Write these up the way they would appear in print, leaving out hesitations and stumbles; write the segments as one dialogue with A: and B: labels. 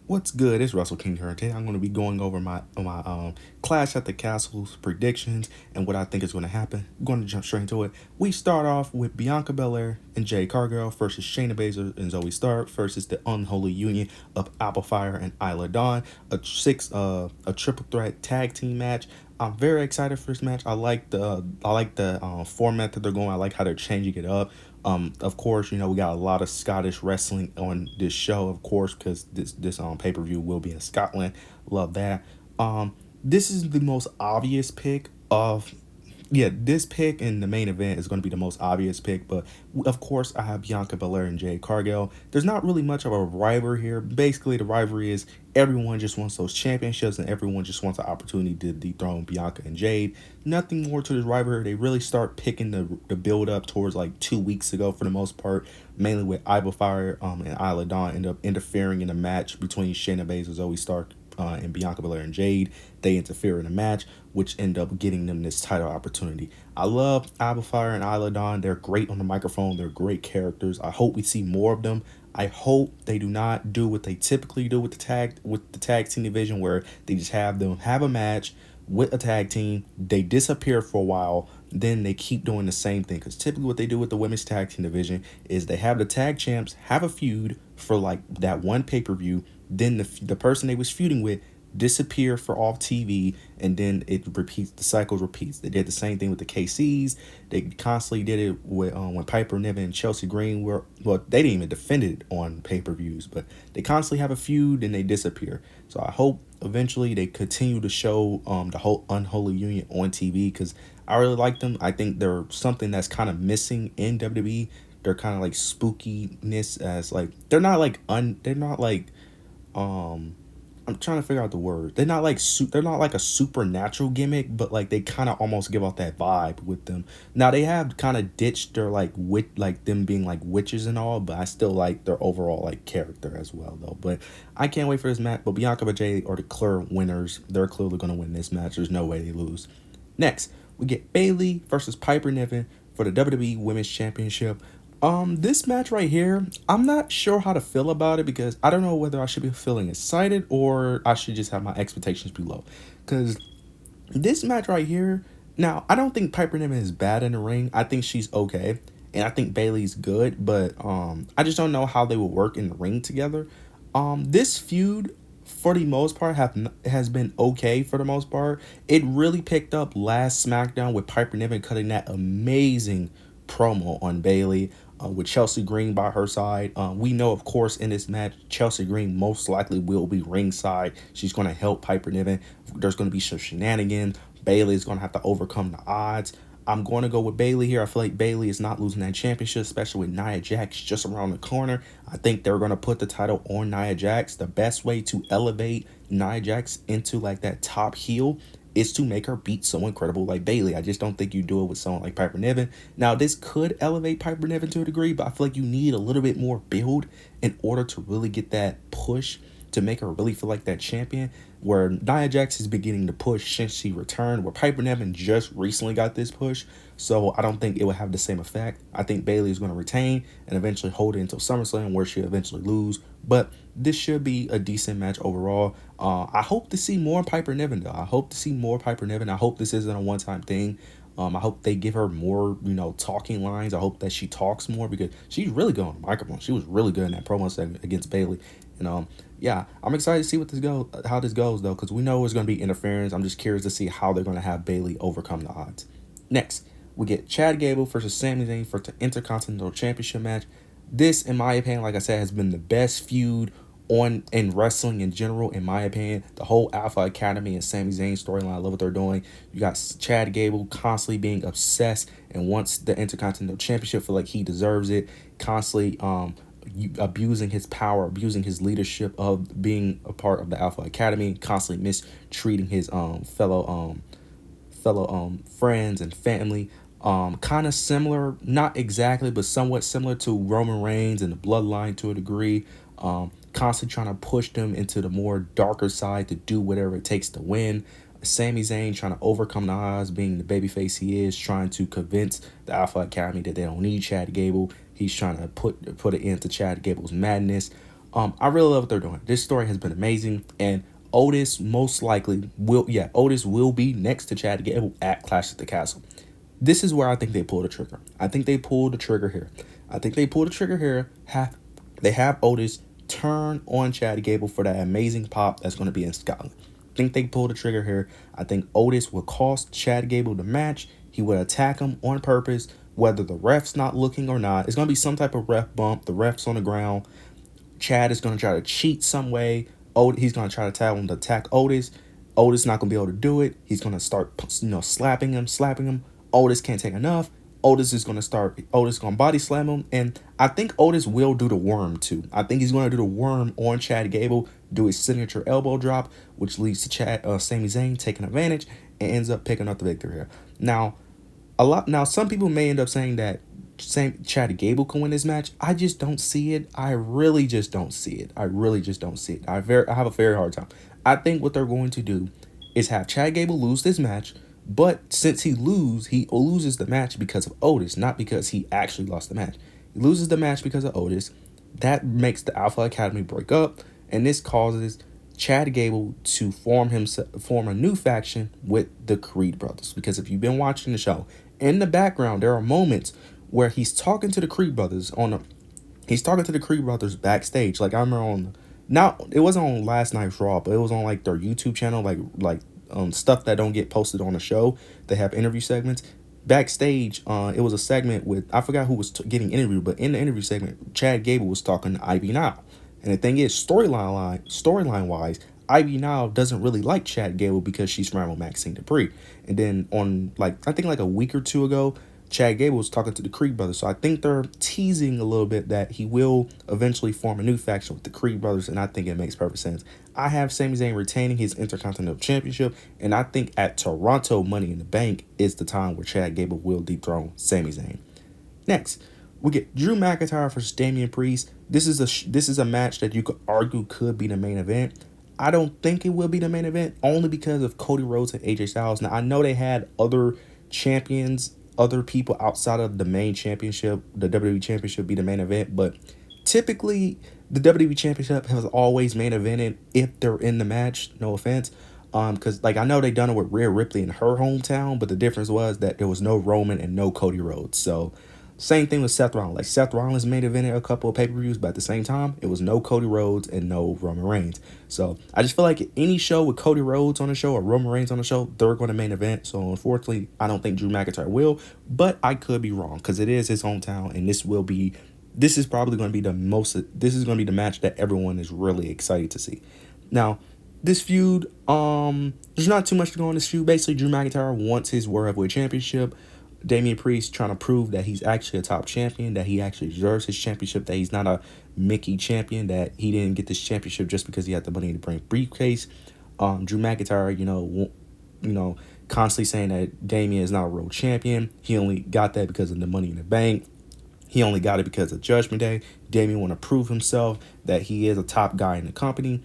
A: What's good? It's Russell King here. Today I'm going to be going over my Clash at the Castle's predictions and what I think is going to happen. I'm going to jump straight into it. We start off with Bianca Belair and Jade Cargill versus Shayna Baszler and Zoe Stark versus the unholy union of Apple Fire and Isla Dawn. A triple threat tag team match. I'm very excited for this match. I like the format that they're going. I like how they're changing it up. Of course, we got a lot of Scottish wrestling on this show, of course, because this pay per view will be in Scotland. Love that. This is the most obvious pick of yeah, this pick in the main event is going to be the most obvious pick, but of course I have Bianca Belair and Jade Cargill. There's not really much of a rivalry here. Basically, the rivalry is everyone just wants those championships and everyone just wants an opportunity to dethrone Bianca and Jade. Nothing more to this rivalry. They really start picking the build up towards like 2 weeks ago for the most part, mainly with Iva Fire and Isla Dawn end up interfering in a match between Shayna Baszler, Zoe Stark, and Bianca Belair and Jade. They interfere in a match, which end up getting them this title opportunity. I love Apple Fire and Isla Dawn. They're great on the microphone. They're great characters. I hope we see more of them. I hope they do not do what they typically do with the tag team division, where they just have them have a match with a tag team, they disappear for a while, then they keep doing the same thing. Because typically what they do with the women's tag team division is they have the tag champs have a feud for like that one pay-per-view, then the person they was feuding with disappear for off TV, and then it repeats. The cycle repeats. They did the same thing with the KCs. They constantly did it with when Piper Niven and Chelsea Green were, well, they didn't even defend it on pay-per-views, but they constantly have a feud and they disappear. So I hope eventually they continue to show the whole unholy union on TV, because I really like them. I think they're something that's kind of missing in WWE. They're kind of like spookiness, as like they're not like I'm trying to figure out the word. They're not like a supernatural gimmick, but like they kind of almost give off that vibe with them. Now they have kind of ditched their like them being like witches and all, but I still like their overall like character as well though. But I can't wait for this match. But Bianca and Jay are the clear winners. They're clearly gonna win this match. There's no way they lose. Next, we get Bayley versus Piper Niven for the WWE Women's Championship. This match right here, I'm not sure how to feel about it, because I don't know whether I should be feeling excited or I should just have my expectations be low. Because this match right here, now I don't think Piper Niven is bad in the ring. I think she's okay, and I think Bayley's good, but I just don't know how they will work in the ring together. This feud, for the most part, has been okay for the most part. It really picked up last SmackDown with Piper Niven cutting that amazing promo on Bayley, with Chelsea Green by her side. We know, of course, in this match, Chelsea Green most likely will be ringside. She's going to help Piper Niven. There's going to be some shenanigans. Bayley's going to have to overcome the odds. I'm going to go with Bayley here. I feel like Bayley is not losing that championship, especially with Nia Jax just around the corner. I think they're going to put the title on Nia Jax. The best way to elevate Nia Jax into like that top heel is to make her beat someone incredible like Bayley. I just don't think you do it with someone like Piper Niven. Now, this could elevate Piper Niven to a degree, but I feel like you need a little bit more build in order to really get that push to make her really feel like that champion. Where Nia Jax is beginning to push since she returned, where Piper Niven just recently got this push. So I don't think it will have the same effect. I think Bayley is going to retain and eventually hold it until SummerSlam, where she'll eventually lose. But this should be a decent match overall. I hope to see more Piper Niven though. I hope to see more Piper Niven. I hope this isn't a one-time thing. I hope they give her more, talking lines. I hope that she talks more, because she's really good on the microphone. She was really good in that promo segment against Bayley. And yeah, I'm excited to see how this goes though, because we know it's going to be interference. I'm just curious to see how they're going to have Bayley overcome the odds. Next, we get Chad Gable versus Sami Zayn for the Intercontinental Championship match. This, in my opinion, like I said, has been the best feud in wrestling in general, in my opinion. The whole Alpha Academy and Sami Zayn storyline, I love what they're doing. You got Chad Gable constantly being obsessed and wants the Intercontinental Championship, feel like he deserves it, constantly abusing his power, abusing his leadership of being a part of the Alpha Academy, constantly mistreating his fellow friends and family. Kind of similar, not exactly, but somewhat similar to Roman Reigns and the Bloodline to a degree. Constantly trying to push them into the more darker side to do whatever it takes to win. Sami Zayn trying to overcome the odds, being the babyface he is, trying to convince the Alpha Academy that they don't need Chad Gable. He's trying to put an end to Chad Gable's madness. I really love what they're doing. This story has been amazing, and Otis most likely will. Yeah, Otis will be next to Chad Gable at Clash at the Castle. This is where I think they pull the trigger. I think they pull the trigger here. I think they pull the trigger here. They have Otis turn on Chad Gable for that amazing pop that's going to be in Scotland. I think they pull the trigger here. I think Otis will cost Chad Gable the match. He would attack him on purpose, whether the ref's not looking or not. It's going to be some type of ref bump. The ref's on the ground. Chad is going to try to cheat some way. He's going to try to tell him to attack Otis. Otis not going to be able to do it. He's going to start, slapping him. Otis can't take enough. Otis is going to body slam him. And I think Otis will do the worm too. I think he's going to do the worm on Chad Gable, do his signature elbow drop, which leads to Sami Zayn taking advantage and ends up picking up the victory here. Now, some people may end up saying that Chad Gable can win this match. I just don't see it. I really just don't see it. I have a very hard time. I think what they're going to do is have Chad Gable lose this match, but since he loses the match because of Otis, not because he actually lost the match. He loses the match because of Otis. That makes the Alpha Academy break up, and this causes Chad Gable to form a new faction with the Creed brothers. Because if you've been watching the show, in the background there are moments where he's talking to the Creed brothers backstage. Like I remember it wasn't on last night's Raw, but it was on like their YouTube channel, like stuff that don't get posted on the show. They have interview segments backstage. It was a segment with, I forgot who was getting interviewed, but in the interview segment, Chad Gable was talking to Ivy Nile. And the thing is, storyline wise, Ivy Nile doesn't really like Chad Gable because she's friends with Maxine Dupree. And then on I think a week or two ago, Chad Gable was talking to the Creed brothers. So I think they're teasing a little bit that he will eventually form a new faction with the Creed brothers, and I think it makes perfect sense. I have Sami Zayn retaining his Intercontinental Championship, and I think at Toronto Money in the Bank is the time where Chad Gable will dethrone Sami Zayn. Next, we get Drew McIntyre versus Damian Priest. This is a match that you could argue could be the main event. I don't think it will be the main event, only because of Cody Rhodes and AJ Styles. Now, I know they had other champions, other people outside of the main championship, the WWE Championship be the main event, but typically the WWE Championship has always main evented if they're in the match, no offense. Because I know they done it with Rhea Ripley in her hometown, but the difference was that there was no Roman and no Cody Rhodes. So same thing with Seth Rollins. Like Seth Rollins main evented a couple of pay-per-views, but at the same time, it was no Cody Rhodes and no Roman Reigns. So I just feel like any show with Cody Rhodes on the show or Roman Reigns on the show, they're going to main event. So unfortunately, I don't think Drew McIntyre will, but I could be wrong because it is his hometown, and this is probably going to be the match that everyone is really excited to see. Now, this feud, there's not too much to go on this feud. Basically, Drew McIntyre wants his World Heavyweight Championship. Damian Priest trying to prove that he's actually a top champion, that he actually deserves his championship, that he's not a Mickey champion, that he didn't get this championship just because he had the money to bring briefcase. Drew McIntyre, constantly saying that Damian is not a real champion. He only got that because of the Money in the Bank. He only got it because of Judgment Day. Damian want to prove himself that he is a top guy in the company.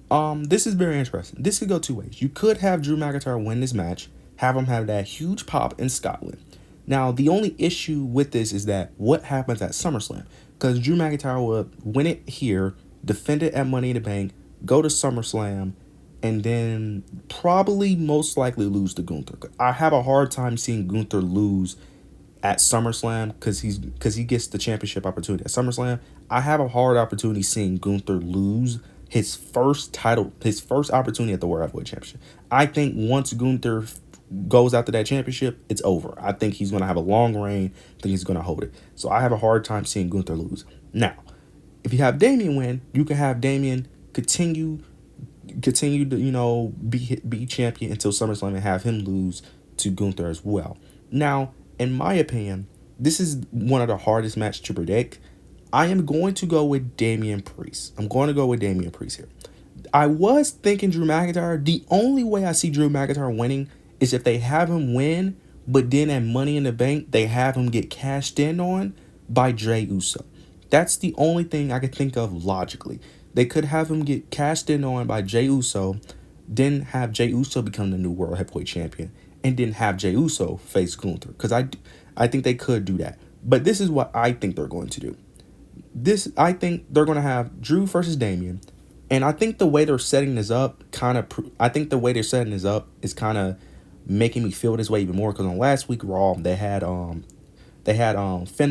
A: This is very interesting. This could go two ways. You could have Drew McIntyre win this match, have him have that huge pop in Scotland. Now, the only issue with this is that what happens at SummerSlam? Because Drew McIntyre will win it here, defend it at Money in the Bank, go to SummerSlam, and then probably most likely lose to Gunther. I have a hard time seeing Gunther lose at SummerSlam because he gets the championship opportunity at SummerSlam. I have a hard opportunity seeing Gunther lose his first opportunity at the World Heavyweight Championship. I think once Gunther goes after that championship, it's over. I think he's going to have a long reign. I think he's going to hold it. So I have a hard time seeing Gunther lose. Now, if you have Damian win, you can have Damian continue to, be champion until SummerSlam and have him lose to Gunther as well. Now, in my opinion, this is one of the hardest matches to predict. I am going to go with Damian Priest. Here. I was thinking Drew McIntyre. The only way I see Drew McIntyre winning is if they have him win, but then at Money in the Bank, they have him get cashed in on by Jey Uso. That's the only thing I could think of logically. They could have him get cashed in on by Jey Uso, then have Jey Uso become the new World Heavyweight Champion, and then have Jey Uso face Gunther. Because I think they could do that. But this is what I think they're going to do. I think they're gonna have Drew versus Damian, and I think the way they're setting this up I think the way they're setting this up is kind of making me feel this way even more because on last week Raw they had Finn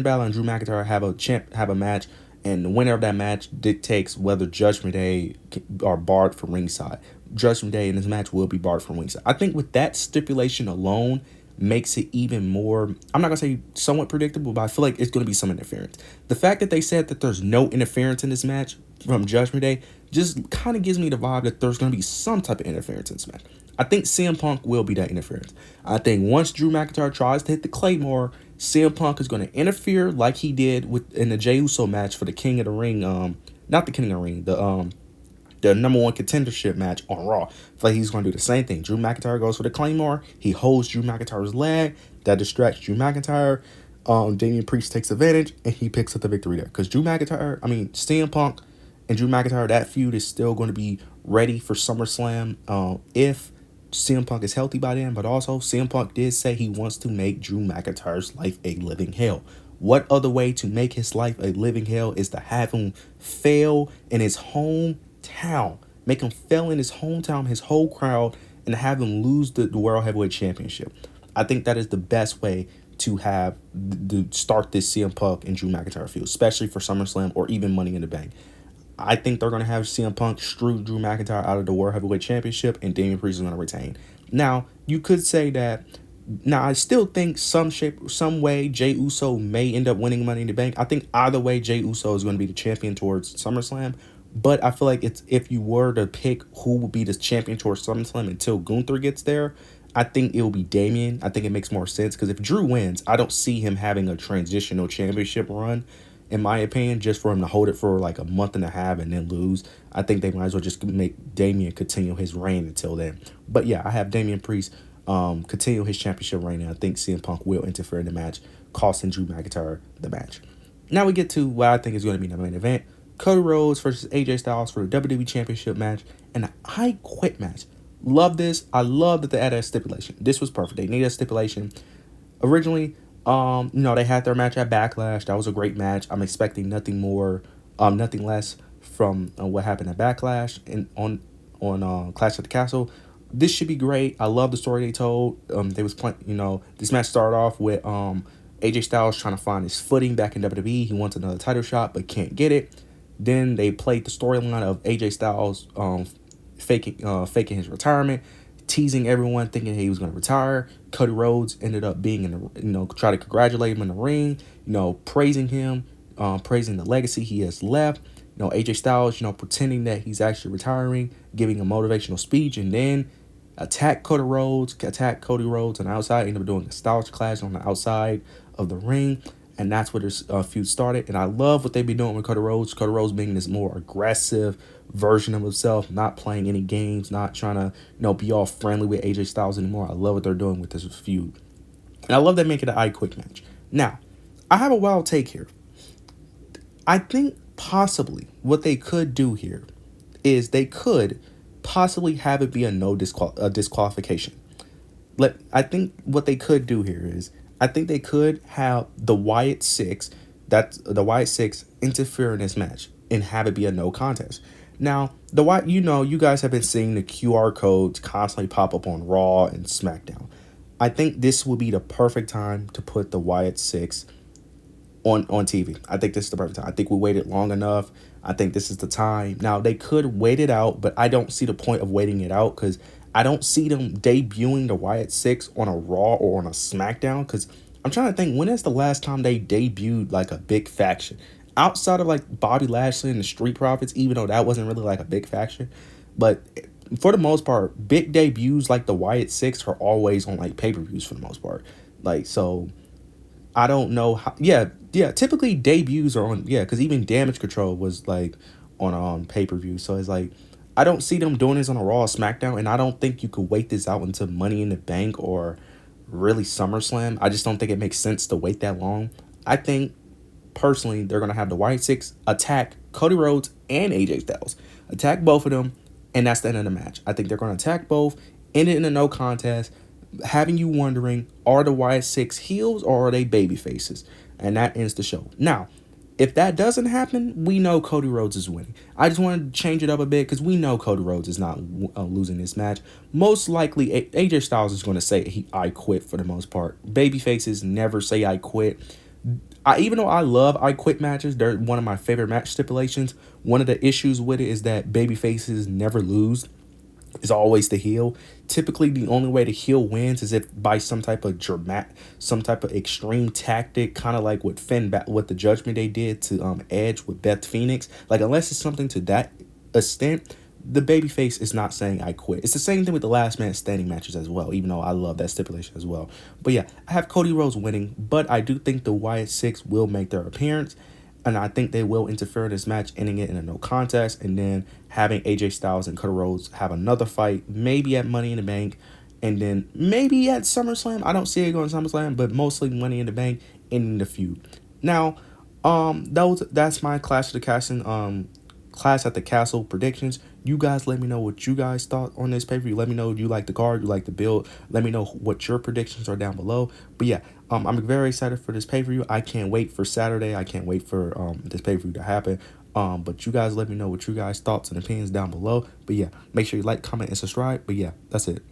A: Balor and Drew McIntyre have a match, and the winner of that match dictates whether Judgment Day are barred from ringside. Judgment Day in this match will be barred from ringside. I think with that stipulation alone makes it even more, I'm not gonna say somewhat predictable, but I feel like it's gonna be some interference. The fact that they said that there's no interference in this match from Judgment Day just kind of gives me the vibe that there's gonna be some type of interference in this match. I think CM Punk will be that interference. I think once Drew McIntyre tries to hit the Claymore, CM Punk is going to interfere like he did in the Jey Uso match for the King of the Ring, not the King of the Ring, the number one contendership match on Raw. I feel like he's going to do the same thing. Drew McIntyre goes for the Claymore. He holds Drew McIntyre's leg. That distracts Drew McIntyre. Damian Priest takes advantage, and he picks up the victory there. Because CM Punk and Drew McIntyre, that feud is still going to be ready for SummerSlam if CM Punk is healthy by then, but also CM Punk did say he wants to make Drew McIntyre's life a living hell. What other way to make his life a living hell is to have him fail in his hometown, make him fail in his hometown, his whole crowd, and have him lose the World Heavyweight Championship. I think that is the best way to start this CM Punk and Drew McIntyre feud, especially for SummerSlam or even Money in the Bank. I think they're going to have CM Punk strew Drew McIntyre out of the World Heavyweight Championship, and Damian Priest is going to retain. Now, you could say that. Now, I still think some way, Jey Uso may end up winning Money in the Bank. I think either way, Jey Uso is going to be the champion towards SummerSlam. But I feel like if you were to pick who would be the champion towards SummerSlam until Gunther gets there, I think it will be Damian. I think it makes more sense because if Drew wins, I don't see him having a transitional championship run. In my opinion, just for him to hold it for like a month and a half and then lose. I think they might as well just make Damian continue his reign until then. But yeah, I have Damian Priest continue his championship reign, and I think CM Punk will interfere in the match, costing Drew McIntyre the match. Now we get to what I think is going to be the main event. Cody Rhodes versus AJ Styles for the WWE Championship match and an I Quit match. Love this. I love that they added a stipulation. This was perfect. They needed a stipulation. Originally, they had their match at Backlash. That was a great match. I'm expecting nothing less from what happened at Backlash and on Clash at the Castle. This should be great. I love the story they told. This match started off with AJ Styles trying to find his footing back in WWE. He wants another title shot but can't get it. Then they played the storyline of AJ Styles faking his retirement, teasing everyone, thinking he was going to retire. Cody Rhodes ended up being try to congratulate him in the ring, praising him, praising the legacy he has left. AJ Styles, pretending that he's actually retiring, giving a motivational speech, and then attack Cody Rhodes on the outside, end up doing a Styles Clash on the outside of the ring. And that's where this feud started. And I love what they've been doing with Cody Rhodes. Cody Rhodes being this more aggressive version of himself, not playing any games, not trying to, be all friendly with AJ Styles anymore. I love what they're doing with this feud. And I love they make it an I Quit match. Now, I have a wild take here. I think possibly what they could do here is they could possibly have it be a disqualification. I think what they could do here is I think they could have the Wyatt Six interfere in this match and have it be a no contest. Now, you guys have been seeing the QR codes constantly pop up on Raw and SmackDown. I think this would be the perfect time to put the Wyatt Six on TV. I think this is the perfect time. I think we waited long enough. I think this is the time. Now, they could wait it out, but I don't see the point of waiting it out because I don't see them debuting the Wyatt Six on a Raw or on a SmackDown because I'm trying to think, when is the last time they debuted like a big faction? Outside of like Bobby Lashley and the Street Profits, even though that wasn't really like a big faction. But for the most part, big debuts like the Wyatt Six are always on like pay-per-views for the most part. Like, so I don't know how. Yeah. Typically debuts are on. Yeah, because even Damage Control was like on pay-per-view. So it's like I don't see them doing this on a Raw or SmackDown, and I don't think you could wait this out until Money in the Bank or really SummerSlam. I just don't think it makes sense to wait that long. I think personally they're gonna have the Wyatt Six attack Cody Rhodes and AJ Styles, attack both of them, and that's the end of the match. I think they're gonna attack both, end it in a no contest, having you wondering, are the Wyatt Six heels or are they baby faces? And that ends the show. Now, If that doesn't happen, we know Cody Rhodes is winning. I just wanted to change it up a bit because we know Cody Rhodes is not losing this match. Most likely, AJ Styles is going to say I quit for the most part. Babyfaces never say I quit. Even though I love I quit matches, they're one of my favorite match stipulations. One of the issues with it is that babyfaces never lose. Is always the heel. Typically, the only way the heel wins is if by some type of some type of extreme tactic, kind of like what what the Judgment Day did to Edge with Beth Phoenix. Like, unless it's something to that extent, the babyface is not saying I quit. It's the same thing with the last man standing matches as well, even though I love that stipulation as well. But yeah, I have Cody Rhodes winning, but I do think the Wyatt Six will make their appearance. And I think they will interfere in this match, ending it in a no contest, and then having AJ Styles and Cody Rhodes have another fight, maybe at Money in the Bank, and then maybe at SummerSlam. I don't see it going to SummerSlam, but mostly Money in the Bank, ending the feud. Now, that's my Clash at the Castle predictions. You guys let me know what you guys thought on this pay-per-view. Let me know if you like the card, you like the build. Let me know what your predictions are down below. But yeah, I'm very excited for this pay-per-view. I can't wait for Saturday. I can't wait for this pay-per-view to happen. But you guys let me know what you guys thoughts and opinions down below. But yeah, make sure you like, comment, and subscribe. But yeah, that's it.